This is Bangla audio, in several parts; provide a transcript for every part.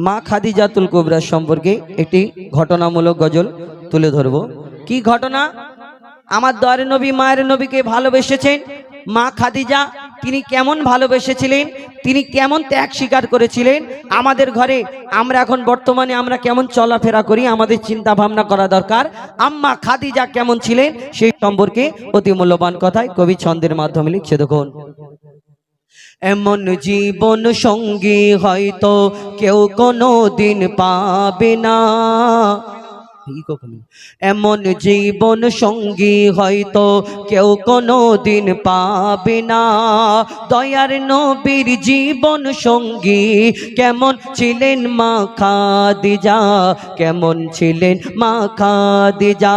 মা খাদিজাতুল কুবরা সম্পর্কে একটি ঘটনামূলক গজল তুলে ধরব। কি ঘটনা? আমার দয়ার নবী মায়ের নবীকে ভালোবেসেছেন। মা খাদিজা তিনি কেমন ভালোবেসেছিলেন, তিনি কেমন ত্যাগ স্বীকার করেছিলেন। আমাদের ঘরে আমরা এখন বর্তমানে আমরা কেমন চলাফেরা করি, আমাদের চিন্তা ভাবনা করা দরকার। আম্মা খাদিজা কেমন ছিলেন সেই সম্পর্কে অতি মূল্যবান কথায় কবি ছন্দের মাধ্যমে লিখছে। দেখুন, এমন জীবন সঙ্গী হয়তো কেউ কোনো দিন পাবে না, এমন জীবন সঙ্গী হয়তো কেউ কোনো দিন পাবে না। দয়ার নবীর জীবন সঙ্গী কেমন ছিলেন মা খাদিজা, কেমন ছিলেন মা খাদিজা।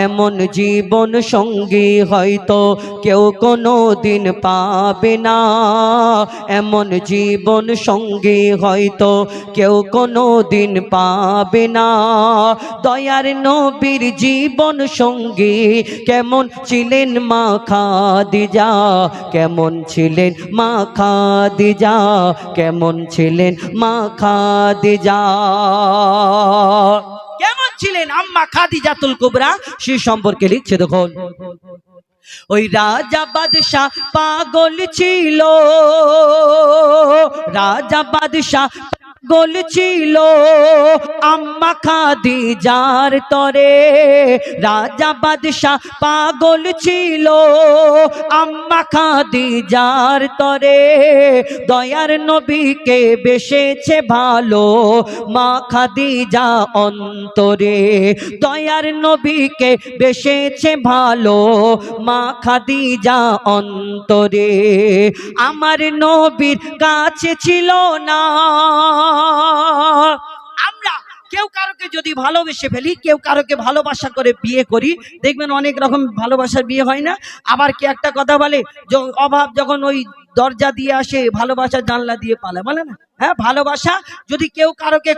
এমন জীবন সঙ্গী হয়তো কেউ কোনো দিন পাবে না, এমন জীবন সঙ্গী হয়তো কেউ কোনো দিন পাবে না। দয়ার নবীর জীবন সঙ্গী কেমন ছিলেন মা খাদিজা, কেমন ছিলেন মা খাদিজা, কেমন ছিলেন মা খাদিজা। কেমন ছিলেন আম্মা খাদিজাতুল কুবরা সে সম্পর্কে লিখছে। দেখুন, ওই রাজা বাদশাহ পাগল ছিল, রাজা বাদশাহ পাগল ছিল আম্মা খাদিজার তরে। রাজা বাদশাহ পাগল ছিল আম্মা খাদিজার তরে। দয়ার নবীকে বেসেছে ভালো মা খাদিজা অন্তরে, দয়ার নবীকে বেসেছে ভালো মা খাদিজা অন্তরে। আমার নবীর কাছে ছিল না। আমরা কেউ কারোকে যদি ভালোবেসে ফেলি, কেউ কারোকে ভালোবাসা করে বিয়ে করি, দেখবেন অনেক রকম ভালোবাসার বিয়ে হয় না। আবার কি একটা কথা বলে, অভাব যখন ওই দরজা দিয়ে আসে ভালোবাসার জানলা দিয়ে পালায়, বলে না? হ্যাঁ, ভালোবাসা যদি কেউ কারোকে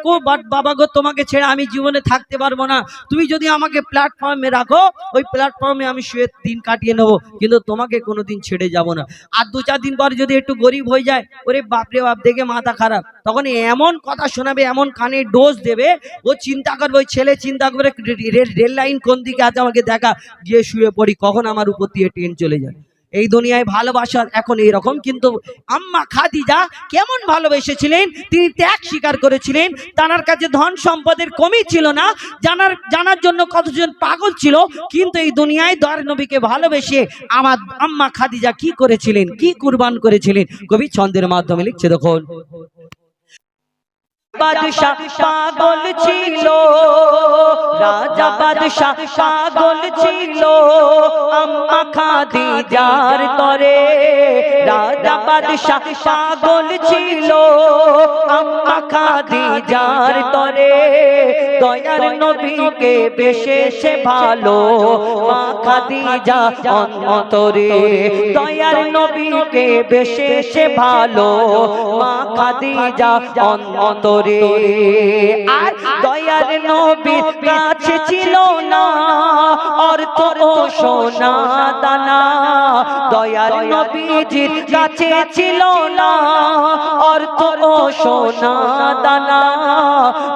বাবা গো তোমাকে ছেড়ে আমি জীবনে থাকতে পারবো না, তুমি যদি আমাকে প্ল্যাটফর্মে রাখো ওই প্ল্যাটফর্মে আমি শুয়ে দিন কাটিয়ে নেবো, কিন্তু তোমাকে কোনোদিন ছেড়ে যাব না। আর 2-4 দিন পর যদি একটু গরিব হয়ে যায়, ওরে বাপরে বাপ দেখে মাথা খারাপ, তখন এমন কথা শোনাবে, এমন কানে ডোজ দেবে, ও চিন্তা করবে, ওই ছেলে চিন্তা করবে রেল লাইন কোন দিকে আছে আমাকে দেখা, গিয়ে শুয়ে পড়ি, কখন আমার উপর দিয়ে ট্রেন চলে যায়। এই দুনিয়ায় ভালোবাসা এখন এইরকম। কিন্তু আম্মা খাদিজা কেমন ভালোবেসেছিলেন, তিনি ত্যাগ স্বীকার করেছিলেন। তার কাছে ধন সম্পদের কমই ছিল না, জানার জন্য কতজন পাগল ছিল। কিন্তু এই দুনিয়ায় দয়ার নবীকে ভালোবেসে আমার আম্মা খাদিজা কি করেছিলেন, কি কুরবান করেছিলেন, কবি ছন্দের মাধ্যমে লিখছে। দেখুন, বাদশাহ পাগল ছিল, রাজা বাদশাহ পাগল ছিল আম্মা খাদিজার তরে। রাজা বাদশাহ পাগল ছিল আম্মা খাদিজার তরে। দয়ার নবীকে বেসেছে ভালো মা খাদিজা অন্তরে, দয়ার নবীকে বেসেছে ভালো মা খাদিজা অন্তরে। আর দয়ার নবীর কাছে ছিল না অর্থ ও সোনা দানা, দয়ার নবীজির কাছে ছিল না অর্থ ও সোনা দানা।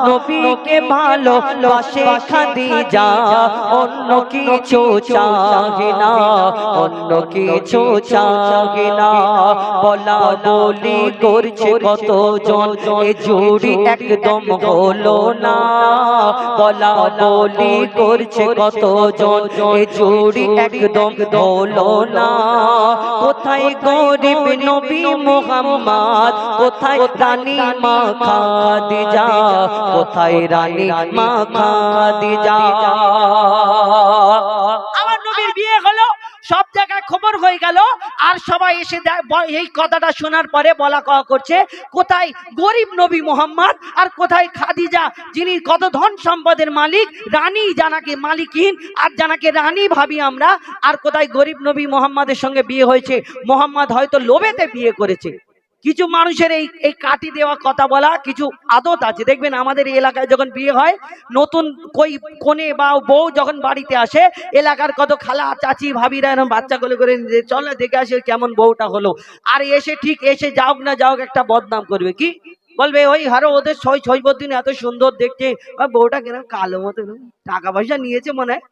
নবীকে ভালোবাসে খাদিজা, অন্য কিছু চাহে না, অন্য কিছু চাহে না। বলা বলি করছে কতজন, এ জুড়ি একদম হলো না। বলা বলি করছে কতজন, এ জুড়ি একদম হলো না। কোথায় গরিব নবী মুহাম্মদ, কোথায় রানী মা খাদিজা, কোথায় রানী মা খাদিজা। আমার নবীর বিয়ে হলো, সব জায়গায় খবর হয়ে গেল, আর সবাই এসে এই কথাটা শোনার পরে বলা কওয়া করছে, কোথায় গরিব নবী মোহাম্মদ আর কোথায় খাদিজা, যিনি কত ধন সম্পদের মালিক, রানী জানাকে মালিকিন আর জানাকে রানী ভাবি আমরা, আর কোথায় গরিব নবী মোহাম্মদের সঙ্গে বিয়ে হয়েছে। মোহাম্মদ হয়তো লোভেতে বিয়ে করেছে। কিছু মানুষের এই কাটি দেওয়া কথা বলা কিছু আদত আছে। দেখবেন আমাদের এই এলাকায় যখন বিয়ে হয়, নতুন কোনে বা বউ যখন বাড়িতে আসে, এলাকার কত খালা চাচি ভাবিরা এরকম বাচ্চা কোলে করে চলে দেখে আসে কেমন বউটা হলো, আর এসে ঠিক এসে যাওক না যাওক একটা বদনাম করবে। কি বলবে ওই হারো ওদের ছয়বদ্দিন এত সুন্দর দেখতে, বউটা কেন কালো মতো, টাকা পয়সা নিয়েছে মনে হয়,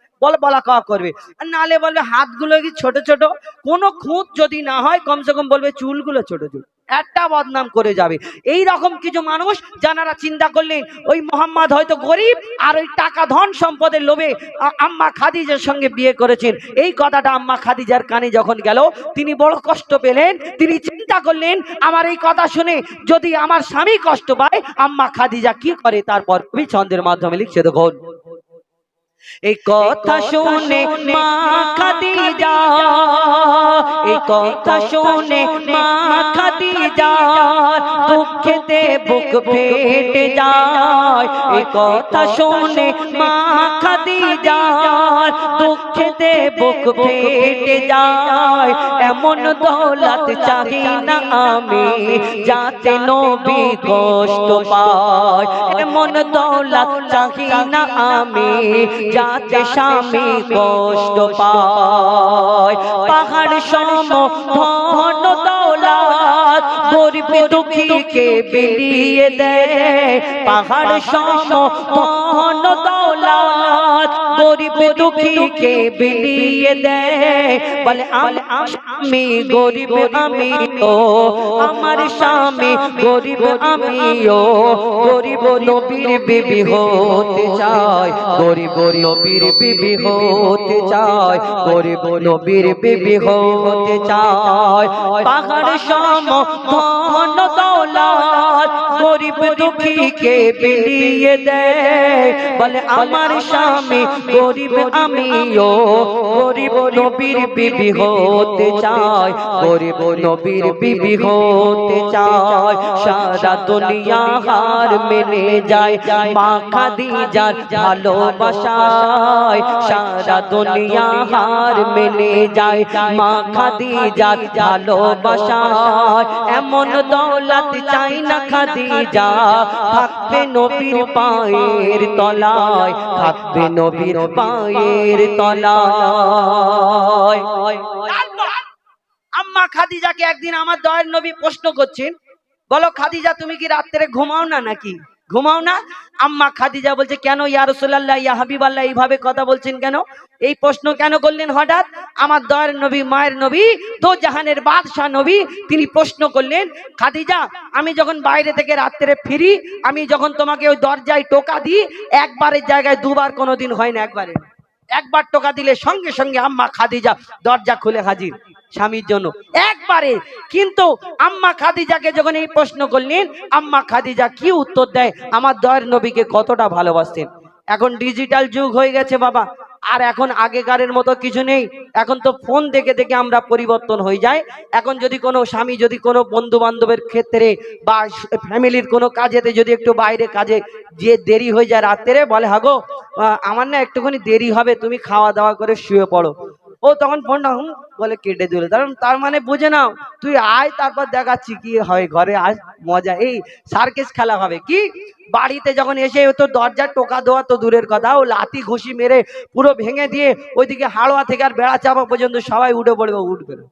বলা খাওয়া করবে। আর নালে বলবে হাতগুলো কি ছোট ছোট, কোনো খুঁত যদি না হয় কমসে কম বলবে চুলগুলো ছোট ছোট, একটা বদনাম করে যাবে। এই রকম কিছু মানুষ যারা চিন্তা করলেন ওই মোহাম্মদ হয়তো গরিব আর ওই টাকা ধন সম্পদের লোভে আম্মা খাদিজার সঙ্গে বিয়ে করেছেন। এই কথাটা আম্মা খাদিজার কানে যখন গেল তিনি বড় কষ্ট পেলেন। তিনি চিন্তা করলেন আমার এই কথা শুনে যদি আমার স্বামী কষ্ট পায় আম্মা খাদিজা কি করে। তারপর কবি ছন্দের মাধ্যমে লিখছে দেখুন, এই কথা শুনে মা খাদিজা, এই কথা শুনে মা খাদিজা দুঃখেতে বুক ফেটে যায়। এই কথা শুনে মা খাদিজা দুঃখেতে বুক ফেটে যায়। এমন দৌলত চাহি না আমি যাতে নবী কষ্ট পায়, এমন দৌলত চাহি না আমি যাতে স্বামী কষ্ট পায়। পাহাড় সম ধন দৌলত গরিব দুঃখীকে বিলিয়ে দেয়। পাহাড় সম ধন দৌলত গরিব দুঃখীকে বিলিয়ে দেয়। বলে আমি গরিব আমিও, আমার স্বামী গরিব আমিও, গরিব নবীর বিবি হতে চাই, গরিব নবীর বিবি হতে চাই, গরিব নবীর বিবি হতে চাই। পাহাড় সম ধন দৌলত গরিব দুঃখীকে বিলিয়ে দেয়। বলে আমার স্বামী গরিব আমিও, গরিব নবীর বিবি হতে চাই, গরিব নবীর বিবি হতে চাই। সারা দুনিয়া হার মেনে যায় মা খাদিজার ভালোবাসায়, সারা দুনিয়া হার মেনে যায় মা খাদিজার ভালোবাসায়। এমন দৌলত চাই না খাদিজা থাকবে নবীর পায়ের তলায়, থাকবে নবীর পায়ের তলায়। আম্মা খাদিজাকে একদিন আমার দয়ার নবী প্রশ্ন করছেন, বলো খাদিজা তুমি কি রাত্রে ঘুমাও না নাকি? ঘুমাও না? আম্মা খাদিজা বলছে কেন ইয়া রাসূলুল্লাহ ইয়া হাবিবাল্লাহ এইভাবে কথা বলছেন কেন? এই প্রশ্ন কেন করলেন হঠাৎ? আমার দয়ার নবী মায়ের নবী দো জাহানের বাদশাহ নবী তিনি প্রশ্ন করলেন, খাদিজা আমি যখন বাইরে থেকে রাত্রে ফিরি, আমি যখন তোমাকে ওই দরজায় টোকা দিই, একবারের জায়গায় দুবার কোনোদিন হয় না, একবারে একবার টোকা দিলে সঙ্গে সঙ্গে আম্মা খাদিজা দরজা খুলে হাজির স্বামীর জন্য একবারে। কিন্তু আম্মা খাদিজাকে যখন এই প্রশ্ন করলেন, আম্মা খাদিজা কি উত্তর দেয়? আমার দয়ার নবীকে কতটা ভালোবাসতেন। এখন ডিজিটাল যুগ হয়ে গেছে বাবা, আর এখন আগেকারের মতো কিছু নেই। এখন তো ফোন দেখে দেখে আমরা পরিবর্তন হয়ে যায়। এখন যদি কোনো স্বামী যদি কোনো বন্ধু বান্ধবের ক্ষেত্রে বা ফ্যামিলির কোনো কাজেতে যদি একটু বাইরে কাজে যে দেরি হয়ে যায় রাত্রে, বলে হাগো আমার না একটুখানি দেরি হবে, তুমি খাওয়া দাওয়া করে শুয়ে পড়ো। ও তখন ফোনটা বলে কেটে দিল। তার মানে বুঝে নাও তুই আয়, তারপর দেখাচ্ছি কি হয়, ঘরে আজ মজা, এই সার্কেস খেলা হবে। কি বাড়িতে যখন এসে তো দরজা টোকা দেওয়া তো দূরের কথা, ও লাথি ঘুষি মেরে পুরো ভেঙে দিয়ে ওইদিকে হাড়োয়া থেকে আর বেড়া চাপা পর্যন্ত সবাই উঠে পড়বে, উঠবে না,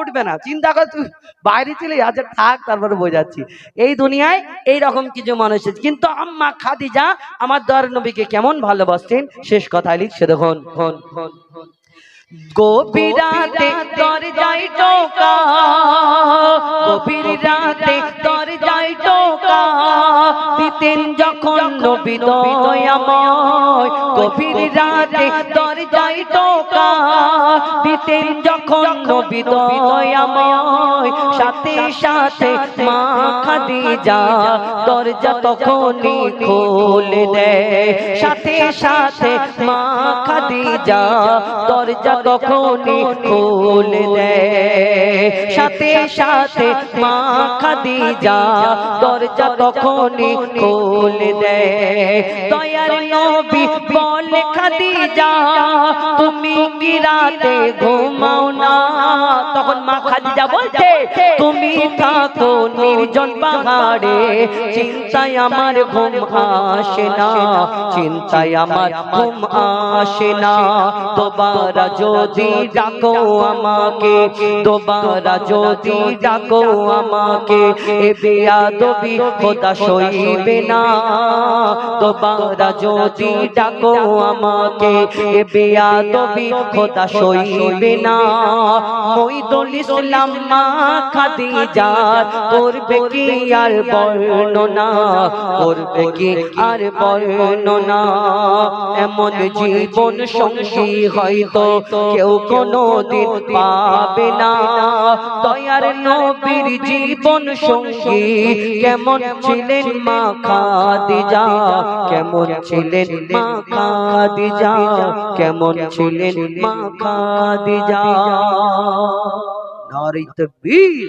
উঠবে না। চিন্তা কর তুই বাইরে চলে আজ থাক, তারপরে বোঝাচ্ছি। এই দুনিয়ায় এই রকম কিছু মানুষ। কিন্তু আম্মা খাদিজা আমার দয়ার নবীকে কেমন ভালোবাসতেন শেষ কথায় লিখছে দেখুন, গভীর রাতে দরজায় টোকা, গভীর রাতে দরজায় টোকা দিতেন যখন নবী দয়াময়, গভীর রাতে দরজায় টোকা দিতেন যখন নবী দয়াময়। সাথে সাথে মা খাদিজা দরজা তখনই খুলে দেয়, সাথে সাথে মা খাদিজা দরজা তখনই খুলে দেয়, সাথে সাথে মা খাদিজা দরজা তখনই খুলে দেয়। দয়ার নবী বলে খাদিজা তুমি কি রাতে ঘুমাও না? তখন মা খাদিজা বলছে তুমি থাকো নির্জন পাহাড়ে, চিন্তায় আমার ঘুম আসে না, চিন্তায় আমার ঘুম আসে না। দোবারা যদি ডাকো আমাকে, দোবারা যদি ডাকো আমাকে, এ বেয়াদবি খোদা সইবে না। দোবারা যদি ডাকো আমাকে, এ বেয়াদবি খোদা সইবে না। মঈদুল ইসলাম মা খাদিজা করবে কি আর বর্ণনা, করবে কি আর বর্ণনা। এমন জীবন সঙ্গী হয়তো কেউ কোনোদিন পাবে না। দয়ার নবীর জীবন সঙ্গী কেমন ছিলেন মা খাদিজা, কেমন ছিলেন মা খাদিজা, কেমন ছিলেন মা খাদিজা। নারে তাকবীর।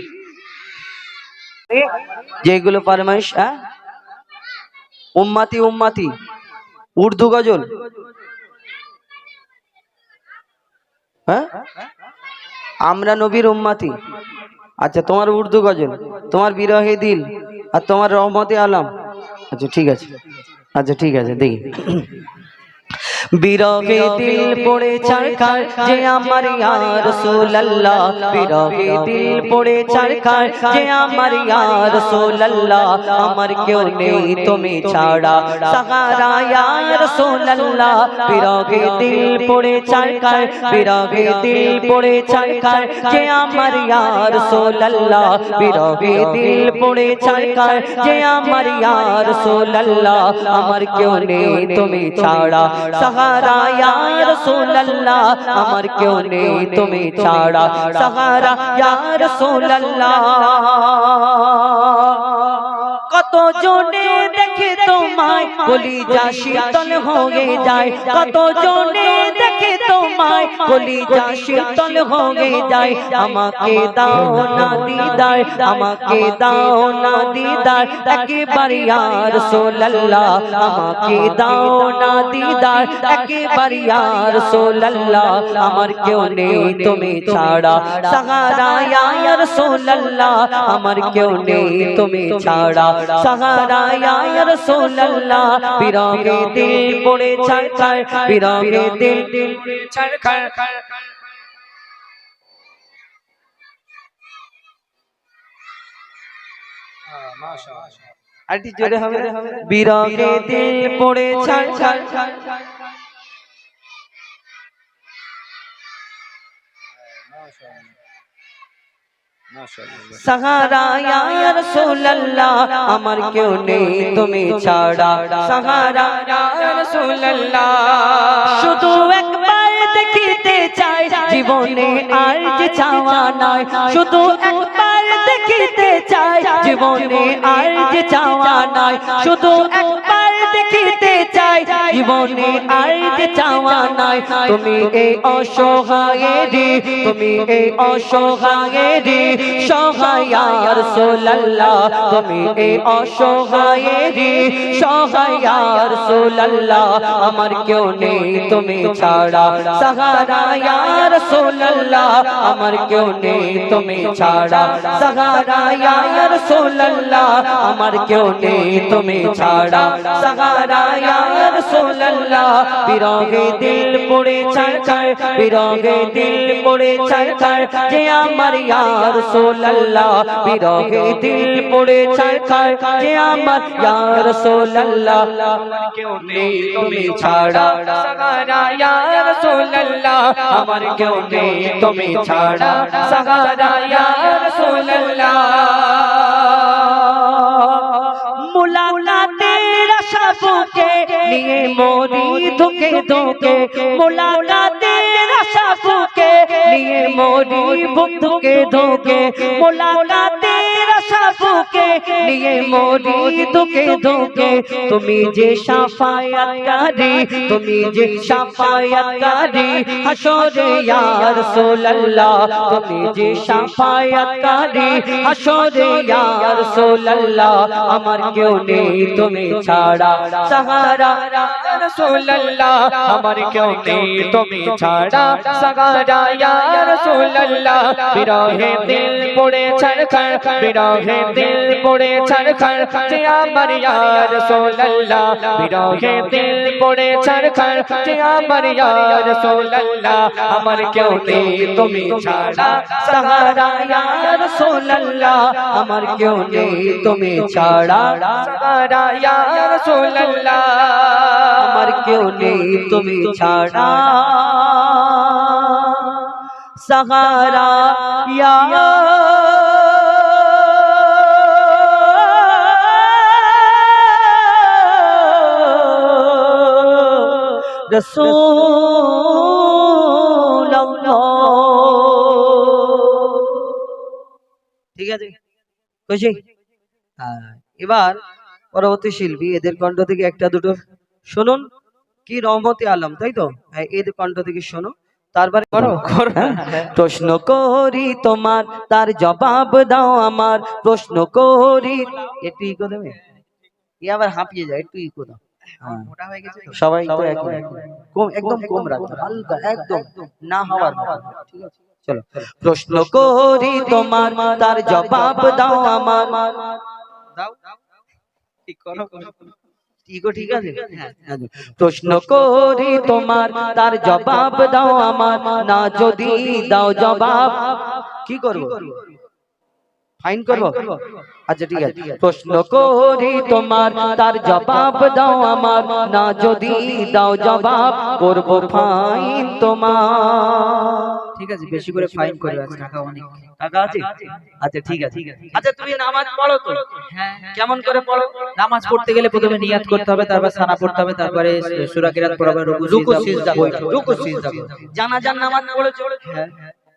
যেগুলো ফরমাইশ উম্মতি উম্মতি উর্দু গজল, হ্যাঁ আমরা নবীর উম্মতি। আচ্ছা তোমার উর্দু গজল, তোমার বিরহে দিল, আর তোমার রহমতে আলম। আচ্ছা ঠিক আছে, আচ্ছা ঠিক আছে দেখি। বিরহে দিল পড়ে চারখার যে আমার ইয়া রাসূলুল্লাহ, বিরহে দিল পড়ে চারখার যে আমার ইয়া রাসূলুল্লাহ। আমার কেউ নেই তুমি ছাড়া সাহারা ইয়া রাসূলুল্লাহ। বিরহে দিল পড়ে চারখার, বিরহে দিল পড়ে চারখার যে আমার ইয়া রাসূলুল্লাহ। বিরহে দিল পড়ে চারখার যে আমার ইয়া রাসূলুল্লাহ। আমার কেউ নেই তুমি ছাড়া সাহারা ইয়া রাসূলুল্লাহ। আমার কেউ নেই তুমি ছাড়া সাহারা ইয়া রাসূলুল্লাহ। কত জনে দেখে তোমায় কলিজা শীতল হয়ে যায়, কত জনে দেখে তোমায় কলিজা শীতল হয়ে যায়। আমাকে দাও না দিদার, আমাকে দাও না দিদার একবার ইয়া রাসূলুল্লাহ। আমাকে দাও না দিদার একবার ইয়া রাসূলুল্লাহ। আমার কেউ নেই তুমি ছাড়া সাহারা ইয়া রাসূলুল্লাহ। আমার কেউ নেই তুমি ছাড়া সাহারা ইয়া রাসূলুল্লাহ। বিরহে দিল পড়ে ছারখার, বিরহে দিল ছারখার। মাশাআল্লাহ, আরটি জোরে হবে। বিরহে দিল পড়ে ছারখার, সাহারা ইয়া রাসূলুল্লাহ। আমার কেউ নেই তুমি ছাড়া সাহারা ইয়া রাসূলুল্লাহ। শুধু একবার দেখিতে চাই জীবনে আর যে চাওয়া নাই, শুধু একবার দেখিতে চাই জীবনে আর যে চাওয়া নাই, শুধু একবার দেখিতে চাই জীবনে আর যে চাওয়া নাই। তুমি এই অসহায়েরি, তুমি এই অসহায়েরি সহায় ইয়া রাসূলুল্লাহ। তুমি এই অসহায়েরি সহায় ইয়া রাসূলুল্লাহ। আমার কেউ নেই তুমি ছাড়া সাহারা ইয়া রাসূলুল্লাহ। আমার কেউ নেই তুমি ছাড়া সাহারা ইয়া রাসূলুল্লাহ। আমার কেউ নেই তুমি ছাড়া সাহারা ইয়া রাসূলুল্লাহ। বিরহে দিল পড়ে ছারখার, বিরহে দিল পড়ে ছারখার যে আমার ইয়া রাসূলুল্লাহ। বিরহে দিল পড়ে ছারখার যে আমার ইয়া রাসূলুল্লাহ। আমার কেউ নেই তুমি ছাড়া সাহারা ইয়া রাসূলুল্লাহ। আমার কেউ নেই তুমি ছাড়া সাহারা ইয়া রাসূলুল্লাহ। মুলাকাতের আশা বুকে নিয়ে মরি ধুকে ধুকে, মুলাকাতের আশা বুকে নিয়ে মরি ধুকে ধুকে, মুলাকাতের আশা বুকে নিয়ে মরি দুকে দুকে তুমি যে শাফায়াতকারী তুমি যে শাফায়াতকারী হাসরে ইয়া রাসূলুল্লাহ তুমি যে শাফায়াতকারী হাসরে ইয়া রাসূলুল্লাহ আমার কেউ নেই তুমি ছাড়া সাহারা ইয়া রাসূলুল্লাহ আমার কেউ নেই তুমি ছাড়া সাহারা ইয়া রাসূলুল্লাহ বিরহে দিল পড়ে ছড়খড় বিরহে দিল পড়ে ছড়খড় যে আমার ইয়া রাসূলুল্লাহ বিরহে দিল পড়ে ছড়খড় যে আমার ইয়া রাসূলুল্লাহ আমার কেউ নেই তুমি ছাড়া সাহারা ইয়া রাসূলুল্লাহ আমার কেউ নেই তুমি ছাড়া সাহারা ইয়া রাসূলুল্লাহ আমার কেউ নেই তুমি ছাড়া সাহারা ইয়া রাসূলুল্লাহ। ঠিক আছে খুশি? এবার পরবর্তী শিল্পী এদের কণ্ঠ থেকে একটা দুটো শুনুন। কি রহমতে আলম, তাই তো? এদের কণ্ঠ থেকে শোনো, তারপরে করো। প্রশ্ন করি তোমার তার জবাব দাও আমার, প্রশ্ন করি একটু ইকো দেবে, এ আবার হাঁপিয়ে যায়, একটু ইকো দাও। সবাই তো কম, একদম কম রাখো, হালকা একদম না হওয়ার মতো। ঠিক আছে চলো। প্রশ্ন করি তোমার তার জবাব দাও আমার, দাও ঠিক করো, ঠিক আছে। প্রশ্ন করি তোমার তার জবাব দাও আমার, না যদি দাও জবাব কি করবো? ফাইন করবো? আচ্ছা ঠিক আছে। প্রশ্ন করি তোমার তার জবাব দাও আমার, না যদি দাও জবাব করবো ফাইন তোমার। ঠিক আছে, বেশি করে ফাইন করবে, আজ টাকা অনেক টাকা আছে। আচ্ছা ঠিক আছে। আচ্ছা তুমি নামাজ পড়ো তো? হ্যাঁ। কেমন করে পড়ো? নামাজ পড়তে গেলে প্রথমে নিয়াত করতে হবে, তারপর সানা পড়তে হবে, তারপরে সূরা কিরাত পড়া হবে, রুকু সিজদা রুকু সিজদা। জানাজার নামাজ পড়েছো? হ্যাঁ।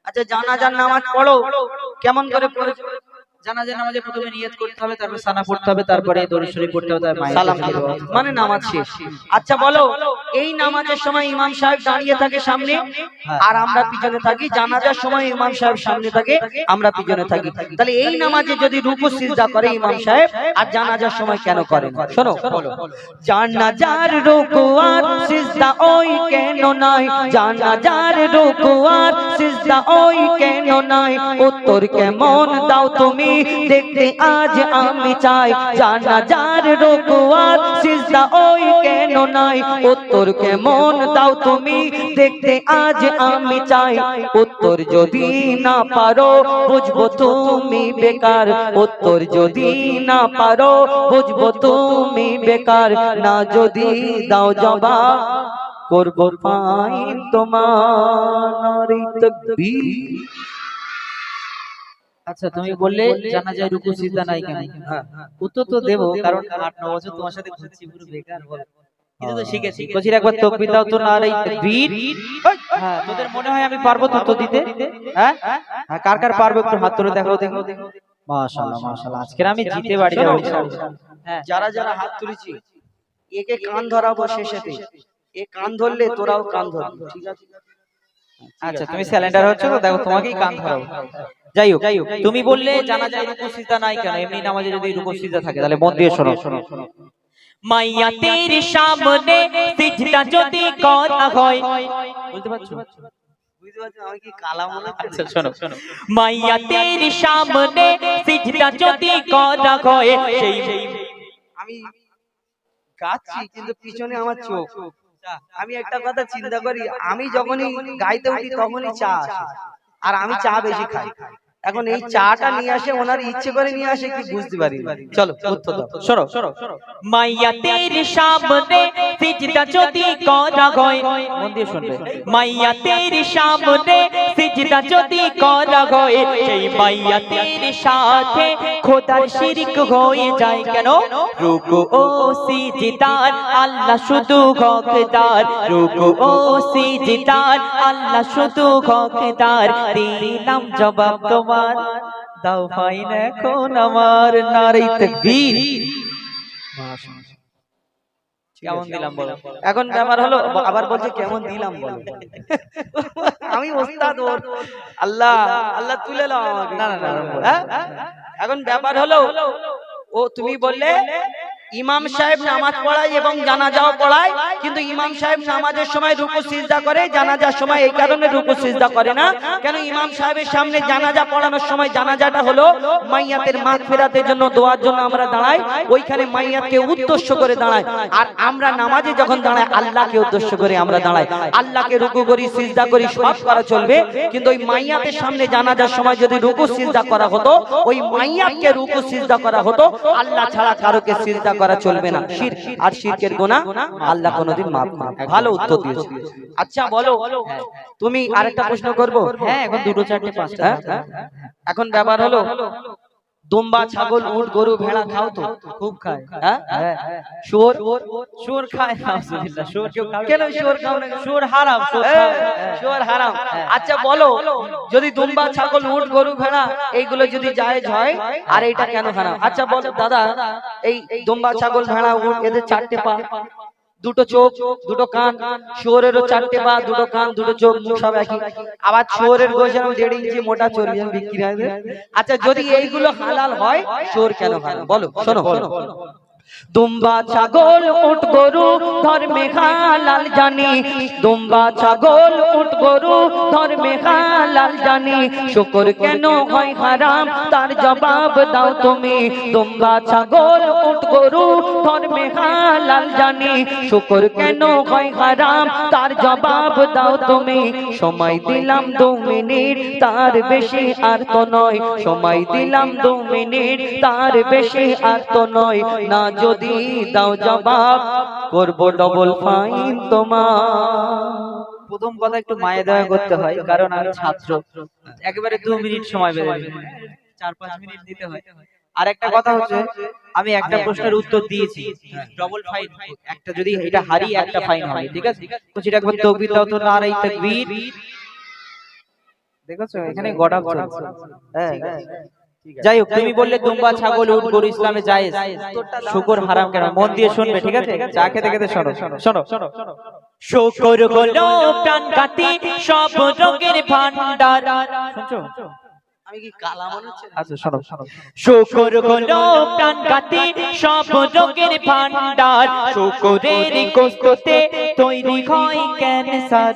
আচ্ছা জানাজার নামাজ পড়ো, কেমন করে পড়েছো? জানাজার নামাজে প্রথমে নিয়াত করতে হবে, তারপর সানা পড়তে হবে, তারপরে দরুদ শরীফ পড়তে হবে, তারপর সালাম দিতে হবে, মানে নামাজ শেষ। আচ্ছা বলো, এই নামাজের সময় ইমাম সাহেব দাঁড়িয়ে থাকে সামনে আর আমরা পিছনে থাকি, জানাজার সময় ইমাম সাহেব সামনে থাকে আমরা পিছনে থাকি, তাহলে এই নামাজে যদি রুকু সিজদা করে ইমাম সাহেব আর জানাজার সময় কেন করে না? শোনো, জানাজার রুকু আর সিজদা ওই কেন নাই, জানাজার রুকু আর সিজদা ওই কেন নাই, উত্তর কেমন দাও তুমি দেখতে আজ আমি চাই, জানাজার রুকু আর সিজদা ওই কেন নাই, উত্তর কেমন দাও তুমি দেখতে আজ আমি চাই, উত্তর যদি না পারো বুঝবো তুমি বেকার, উত্তর যদি না পারো বুঝবো তুমি বেকার, না যদি দাও জবাব করবো ফাইন তোমার। নারে তাকবীর। আচ্ছা তুমি বললে জানাজায় রুকু সিজদা নাই কেন? উত্তর তো দেব, কারণ 8-9 বছর তোমার সাথে ঘুরছি, পুরো বেকার বল। কিছু তো শিখেছি। কোচির একবার তাকবীর দাও তো, নারে তাকবীর। হ্যাঁ তোদের মনে হয় আমি পারবো তো দিতে? হ্যাঁ হ্যাঁ, কার কার পারবো একটু হাত তুলে দেখাও দেখো। মাশাআল্লাহ মাশাআল্লাহ, আজকে আমি জিতে বাড়ি যাব ইনশাআল্লাহ। হ্যাঁ যারা যারা হাত তুলেছি একে কান ধরাবো শেষেতে, এ কান ধরলে তোরাও কান ধরবি, ঠিক আছে? আচ্ছা তুমি স্যালেন্ডার হচ্ছ তো, দেখো তোমাকেই কান ধরাবো। যাই হোক, তুমি বললে জানাজায় রুকু সিজদা নাই কেন, এমনি নামাজে যদি রুকু সিজদা থাকে তাহলে মন দিয়ে শোনো। মাইয়া তেরি সামনে সিজদা যদি করা হয়, বুঝতে পারছো? বুঝতে পারছো আমি কি কালা মনে হচ্ছে? আচ্ছা শোনো, মাইয়া তেরি সামনে সিজদা যদি করা হয়, সেই আমি গাচ্ছি কিন্তু পিছনে আমার চোখ। আমি একটা কথা চিন্তা করি, আমি যখনই গাইতে উঠি তখনই চা আসে, আর আমি চা বেশি খাই। এখন এই চাটা নিয়ে আসে ওনার ইচ্ছে করে নিয়ে আসে কি বুঝতে পারি। চলো উত্তর দাও। সরো। মাইয়া তেরি সামনে সিজদা যদি করা হয়, মন দিয়ে শুনবে, মাইয়া তেরি সামনে সিজদা যদি করা হয়, সেই মাইয়া তেরি সাথে খোদার শিরক হয়ে যায় কেন? রুকু ও সিজদার আল্লাহ শুধু হকদার, রুকু ও সিজদার আল্লাহ শুধু হকদার, দিলাম জবাব তোমার, দাও ফাইন এখন আমার, নারী তাকবীর। কেমন দিলাম বলো? এখন ব্যাপার হলো, আবার বলছে কেমন দিলাম বলো। আমি ওস্তাদ ওর। আল্লাহ আল্লাহ তুলে নাও আমাকে। না, না, না, হ্যাঁ? এখন ব্যাপার হলো, ও তুমি বললে ইমাম সাহেব নামাজ পড়ায় এবং জানাজাও পড়ায়, কিন্তু ইমাম সাহেব নামাজের সময় রুকু সিজদা করে, জানাজার সময় এই কারণে রুকু সিজদা করে না। কেন? ইমাম সাহেবের সামনে জানাজা পড়ানোর সময় জানাজাটা হলো মাইয়াতের মাগফিরাতের জন্য, দোয়ার জন্য আমরা দাঁড়াই, ওইখানে মাইয়াতকে উদ্দেশ্য করে দাঁড়াই। আর আমরা নামাজে যখন দাঁড়াই আল্লাহকে উদ্দেশ্য করে আমরা দাঁড়াই, আল্লাহকে রুকু করি, সিজদা করি, সব করা চলবে। কিন্তু ওই মাইয়াতের সামনে জানাজার সময় যদি রুকু সিজদা করা হতো, ওই মাইয়াতকে রুকু সিজদা করা হতো, আল্লাহ ছাড়া কারোকে সিজদা করা চলবে না। শিরক আর শিরকের গুনাহ আল্লাহ কোনোদিন মাফ করে না। ভালো উত্তর দিয়েছো। আচ্ছা বলো, তুমি আরেকটা প্রশ্ন করবো? হ্যাঁ, এখন দুটো চারটে পাঁচটা। হ্যাঁ? এখন ব্যাপার হলো, দুম্বা, ছাগল, উট, গরু, ভেড়া খাও তো? খুব খায়। হ্যাঁ? হ্যাঁ, শুয়োর? শুয়োর খায় না, আলহামদুলিল্লাহ। শুয়োর কেউ খাবে? কেন শুয়োর খাও না? শুয়োর হারাম, শুয়োর এ, খায়। শুয়োর হারাম। আচ্ছা বলো, যদি দুম্বা, ছাগল, উট, গরু, ভেড়া এইগুলো যদি জায়েজ হয়, আর এইটা কেন হারাম? আচ্ছা বলো দাদা, এই দুম্বা, ছাগল, ভেড়া, উট এদের চারটে পা, দুটো চোখ, দুটো কান, শুয়োরেরও চারটে পা, দুটো কান, দুটো চোখ, মুখ সব একই। আবার শুয়োরের গোশ 1.5 ইঞ্চি মোটা চর্বি বিক্রি হয়। আচ্ছা যদি এইগুলো হালাল হয়, শুয়োর কেন হারাম? বলো, শোনো। দুম্বা, ছাগল, উট, গরু ধর্মে হালাল জানি, দুম্বা, ছাগল, উট, গরু ধর্মে হালাল জানি, শুকর কেন হয় হারাম তার জবাব দাও তুমি। দুম্বা, ছাগল, উট, গরু ধর্মে হালাল জানি, শুকর কেন হয় হারাম তার জবাব দাও তুমি। সময় দিলাম 2 মিনিট, তার বেশি আর তো নয়, সময় দিলাম 2 মিনিট, তার বেশি আর তো নয়, না যদি দাও জবাব করব ডবল ফাইন তোমার। প্রথম কথা একটু মায়া দয়া করতে হয়, কারণ আমি ছাত্র। একেবারে 2 মিনিট সময় বেঁধে দিই, 4-5 মিনিট দিতে হয়। আর একটা কথা হচ্ছে, আমি একটা প্রশ্নের উত্তর দিয়েছি, ডবল ফাইন। একটা যদি এটা হারি একটা ফাইন হবে, ঠিক আছে? তো সেটা একবার তাকবীর দাও তো, নারায়ে তাকবীর। দেখেছো এখানে গড়া চলছে। হ্যাঁ, যাই হোক, তুমি বললে দুম্বা, ছাগল, উট, গরু ইসলামে জায়েজ, শুকর হারাম কেন? মন দিয়ে শুনবে, ঠিক আছে? চা খেতে খেতে শোনো, শোনো। শুকর হলো প্রাণঘাতী সব রোগের ভান্ডার। শুনছো? আমি কি কালা মনে হচ্ছে? আচ্ছা শোনো। শুকর হলো প্রাণঘাতী সব রোগের ভান্ডার, শুকরের গোশতে তৈরি হয় ক্যান্সার।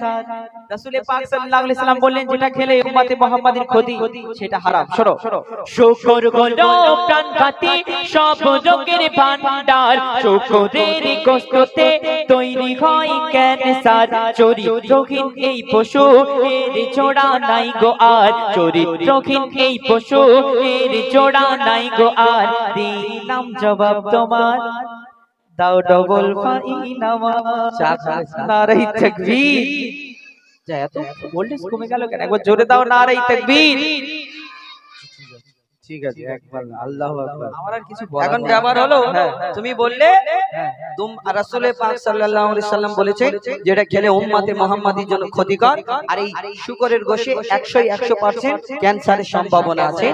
রাসূল পাক সাল্লাল্লাহু আলাইহি সাল্লাম বললেন, যেটা খেলে উম্মতে মুহাম্মাদের ক্ষতি, সেটা হারাম। শোনো, শুকর হলো প্রাণঘাতী সব রোগের ভান্ডার, শুকরের গোশতে তৈরি হয় ক্যান্সার। চরিত্রহীন এই পশু এর জোড়া নাই গো আর, চরিত্রহীন এই পশু এর জোড়া নাই গো আর, দিলাম জবাব তোমার, দাও ডবল ফাইন আমার। নারায়ে তাকবীর। যা এত ভোল্টেজ কমে গেল কেন? একবার জোরে দাও নারায়ে তাকবীর। ঠিক আছে, একবার আল্লাহু আকবার। আমার আর কিছু বলার এখন নেই। ব্যাপার হলো, হ্যাঁ, তুমি বললে হ্যাঁ, রাসূল পাক সাল্লাল্লাহু আলাইহি সাল্লাম বলেছে যেটা খেলে উম্মতে মুহাম্মাদির জন্য ক্ষতিকর, আর এই শুকরের গোশে 100% ক্যান্সারের সম্ভাবনা আছে।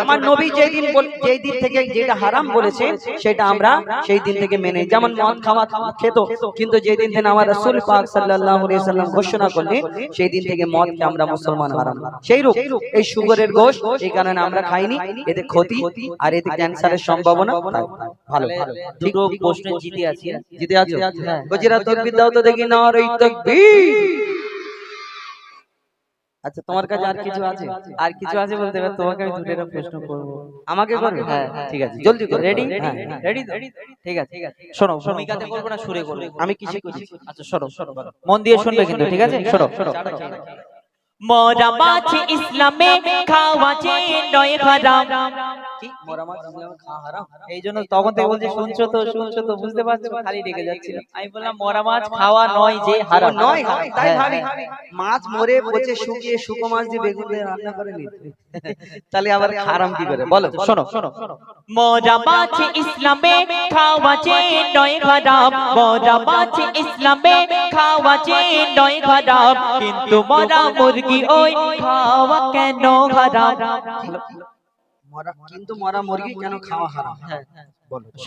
আমার নবী যেই দিন থেকে যেটা হারাম বলেছে সেটা আমরা সেই দিন থেকে মেনে, যেমন মদ খাওয়া খেত, কিন্তু যেই দিন থেকে আমার রাসূল পাক সাল্লাল্লাহু আলাইহি সাল্লাম ঘোষণা করলেন সেই দিন থেকে মদকে আমরা মুসলমান হারাম, সেই রূপ এই শুকরের গোশ, এই কারণে আমরা খাইনি। এতে ক্ষতি আর এতে ক্যান্সারের সম্ভাবনা। ভালো, দুটো প্রশ্ন জিতে আছি। জিতে আছো? গজিরা তাকবীর দাও তো দেখি, নারায়ে তাকবীর। আচ্ছা তোমার কাছে আর কিছু আছে? আর কিছু আছে বলতে পারো? তোমাকে আমি দুটো প্রশ্ন করব। আমাকে করবে? হ্যাঁ, ঠিক আছে, জলদি করো। রেডি? হ্যাঁ, রেডি তো? ঠিক আছে, শোনো। ভূমিকাতে করব না সুরে করব? আমি কিসে করছি? আচ্ছা শোনো, মন দিয়ে শুনবে কিন্তু, ঠিক আছে? শোনো। মরা মাছ ইসলামে খাওয়া যে নয় হারাম। কি মরা মাছ ইসলামে খাওয়া হারাম? এই জন্য তখন থেকে বলছি, শুনছো তো বুঝতে পারছো? খালি রেগে যাচ্ছিল। আমি বললাম মরা মাছ খাওয়া নয় যে হারাম। নয়, তাই হ্যাঁ, ভাবি মাছ মরে পচে শুকিয়ে শুকো মাছ দিয়ে বেগুন দিয়ে রান্না করে নিতে, তাহলে আবার হারাম কি করে? বলো, শোনো। মরা মাছ ইসলামে খাওয়া যে নয় হারাম, মরা মাছ ইসলামে খাওয়া যে নয় হারাম, কিন্তু মরা মুরগি ওই খাওয়া কেন হারাম? কিন্তু মরা মুরগি কেন খাওয়া হারাম? হ্যাঁ বলো।